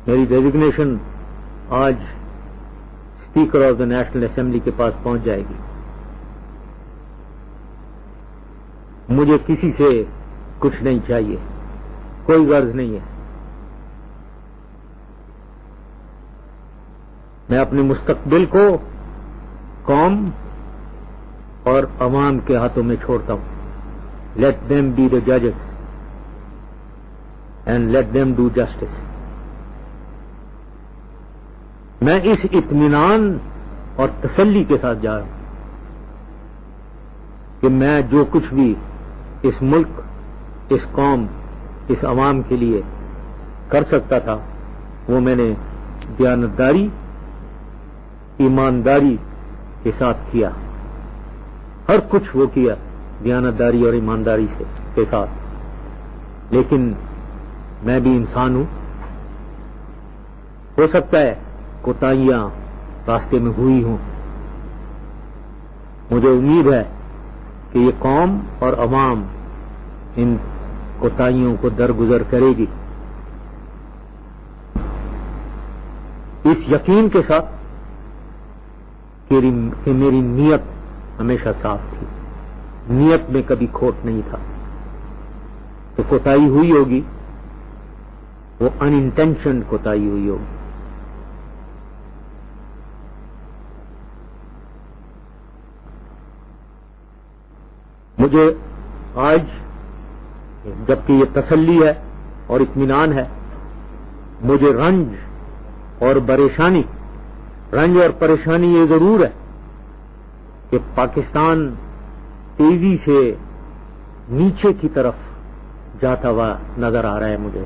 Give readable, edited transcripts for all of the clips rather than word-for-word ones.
میری ڈیزگنیشن آج speaker of the national assembly کے پاس پہنچ جائے گی. مجھے کسی سے کچھ نہیں چاہیے، کوئی غرض نہیں ہے. میں اپنے مستقبل کو قوم اور عوام کے ہاتھوں میں چھوڑتا ہوں. لیٹ دیم بی دا ججز and let them do justice. میں اس اطمینان اور تسلی کے ساتھ جا رہا ہوں کہ میں جو کچھ بھی اس ملک، اس قوم، اس عوام کے لیے کر سکتا تھا وہ میں نے دیانتداری، ایمانداری کے ساتھ کیا. ہر کچھ وہ کیا دیانتداری اور ایمانداری کے ساتھ. لیکن میں بھی انسان ہوں، ہو سکتا ہے کوتاہیاں راستے میں ہوئی ہوں. مجھے امید ہے کہ یہ قوم اور عوام ان کوتاہیوں کو درگزر کرے گی، اس یقین کے ساتھ کہ میری نیت ہمیشہ صاف تھی، نیت میں کبھی کھوٹ نہیں تھا. تو کوتاہی ہوئی ہوگی، وہ ان انٹینشنڈ کوتاہی ہوئی ہوگی. مجھے آج جبکہ یہ تسلی ہے اور اطمینان ہے، مجھے رنج اور پریشانی یہ ضرور ہے کہ پاکستان تیزی سے نیچے کی طرف جاتا ہوا نظر آ رہا ہے. مجھے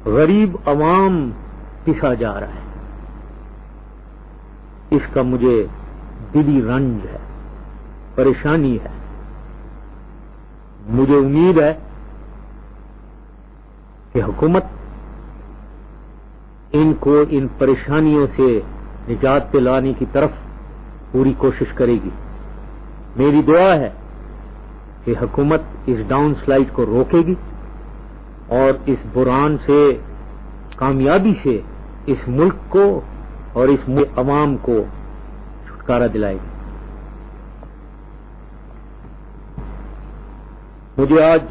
غریب عوام پسا جا رہا ہے. اس کا مجھے دلی رنج ہے، پریشانی ہے. مجھے امید ہے کہ حکومت ان کو ان پریشانیوں سے نجات دلانے کی طرف پوری کوشش کرے گی. میری دعا ہے کہ حکومت اس ڈاؤن سلائڈ کو روکے گی اور اس بحران سے کامیابی سے اس ملک کو اور اس عوام کو چھٹکارا دلائے گی. مجھے آج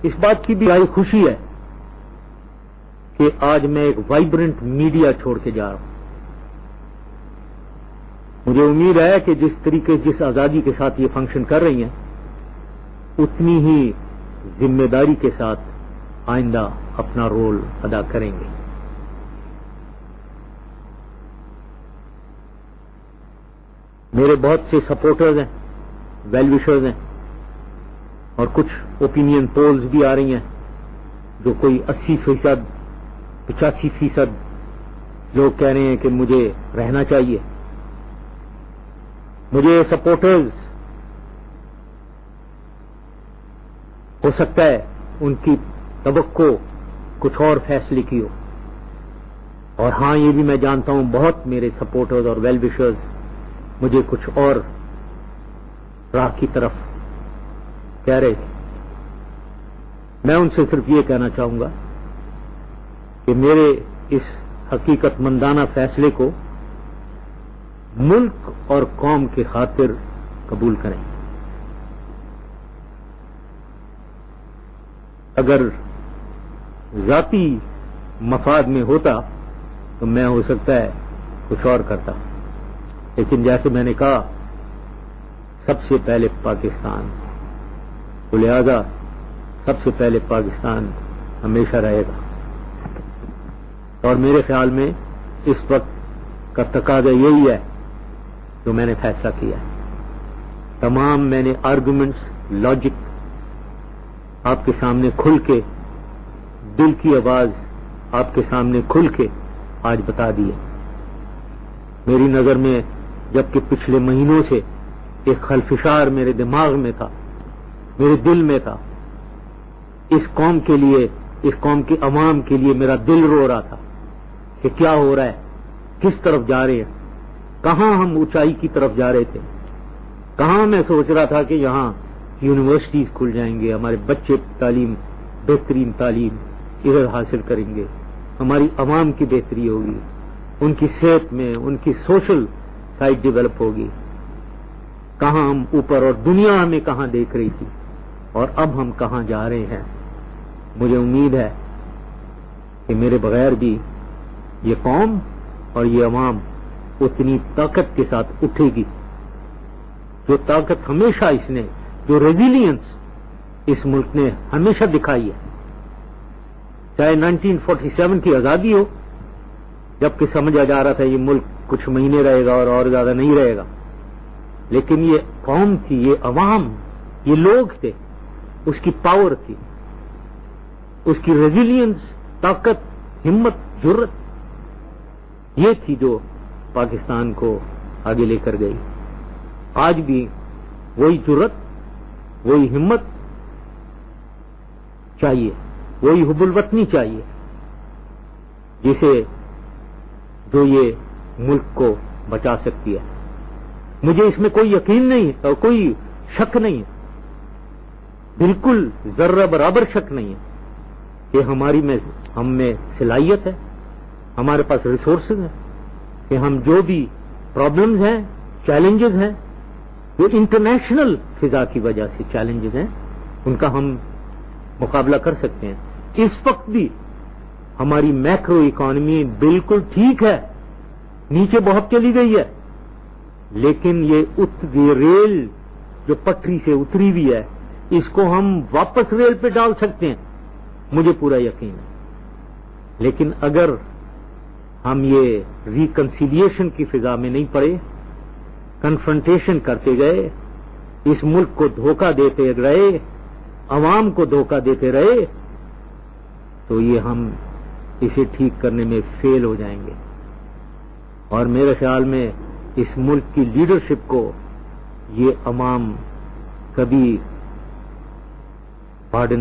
اس بات کی بھی بڑی خوشی ہے کہ آج میں ایک وائبرنٹ میڈیا چھوڑ کے جا رہا ہوں. مجھے امید ہے کہ جس آزادی کے ساتھ یہ فنکشن کر رہی ہیں اتنی ہی ذمہ داری کے ساتھ آئندہ اپنا رول ادا کریں گے. میرے بہت سے سپورٹرز ہیں، ویل وشرز ہیں، اور کچھ اوپینین پولز بھی آ رہی ہیں جو کوئی 80%، 85% لوگ کہہ رہے ہیں کہ مجھے رہنا چاہیے. مجھے سپورٹرز ہو سکتا ہے ان کی توقع کچھ اور فیصلے کی ہو، اور ہاں یہ بھی میں جانتا ہوں بہت میرے سپورٹرز اور ویل وشرز مجھے کچھ اور راہ کی طرف کہہ رہے تھے. میں ان سے صرف یہ کہنا چاہوں گا کہ میرے اس حقیقت مندانہ فیصلے کو ملک اور قوم کی خاطر قبول کریں. اگر ذاتی مفاد میں ہوتا تو میں ہو سکتا ہے کچھ اور کرتا، لیکن جیسے میں نے کہا سب سے پہلے پاکستان، تو لہذا سب سے پہلے پاکستان ہمیشہ رہے گا. اور میرے خیال میں اس وقت کا تقاضا یہی ہے جو میں نے فیصلہ کیا ہے. تمام میں نے آرگومنٹس، لاجک آپ کے سامنے کھل کے، دل کی آواز آپ کے سامنے کھل کے آج بتا دی ہے. میری نظر میں جبکہ پچھلے مہینوں سے ایک خلفشار میرے دماغ میں تھا، میرے دل میں تھا، اس قوم کے لیے، اس قوم کے عوام کے لیے میرا دل رو رہا تھا کہ کیا ہو رہا ہے، کس طرف جا رہے ہیں، کہاں ہم اونچائی کی طرف جا رہے تھے، کہاں میں سوچ رہا تھا کہ یہاں یونیورسٹیز کھل جائیں گے، ہمارے بچے تعلیم، بہترین تعلیم ادھر حاصل کریں گے، ہماری عوام کی بہتری ہوگی، ان کی صحت میں، ان کی سوشل سائڈ ڈیولپ ہوگی. کہاں ہم اوپر اور دنیا ہمیں کہاں دیکھ رہی تھی اور اب ہم کہاں جا رہے ہیں. مجھے امید ہے کہ میرے بغیر بھی یہ قوم اور یہ عوام اتنی طاقت کے ساتھ اٹھے گی جو طاقت ہمیشہ اس نے، جو ریزیلینس اس ملک نے ہمیشہ دکھائی ہے. چاہے 1947 کی آزادی ہو، جبکہ سمجھا جا رہا تھا یہ ملک کچھ مہینے رہے گا اور زیادہ نہیں رہے گا، لیکن یہ قوم تھی، یہ عوام، یہ لوگ تھے، اس کی پاور تھی، اس کی ریزیلینس، طاقت، ہمت، جرت، یہ تھی جو پاکستان کو آگے لے کر گئی. آج بھی وہی جرت، وہی ہمت چاہیے، وہی حب الوطنی چاہیے، جسے جو یہ ملک کو بچا سکتی ہے. مجھے اس میں کوئی یقین نہیں ہے اور کوئی شک نہیں ہے، بالکل ذرہ برابر شک نہیں ہے کہ ہم میں صلاحیت ہے، ہمارے پاس ریسورسز ہیں کہ ہم جو بھی پرابلمز ہیں، چیلنجز ہیں، وہ انٹرنیشنل فضا کی وجہ سے چیلنجز ہیں، ان کا ہم مقابلہ کر سکتے ہیں. اس وقت بھی ہماری میکرو اکانومی بالکل ٹھیک ہے، نیچے بہت چلی گئی ہے، لیکن یہ ریل جو پٹری سے اتری ہوئی ہے، اس کو ہم واپس ریل پہ ڈال سکتے ہیں، مجھے پورا یقین ہے. لیکن اگر ہم یہ ریکنسیلیشن کی فضا میں نہیں پڑے، کنفرنٹیشن کرتے گئے، اس ملک کو دھوکہ دیتے رہے، عوام کو دھوکہ دیتے رہے، تو یہ ہم اسے ٹھیک کرنے میں فیل ہو جائیں گے. اور میرے خیال میں اس ملک کی لیڈرشپ کو یہ عوام کبھی پارڈن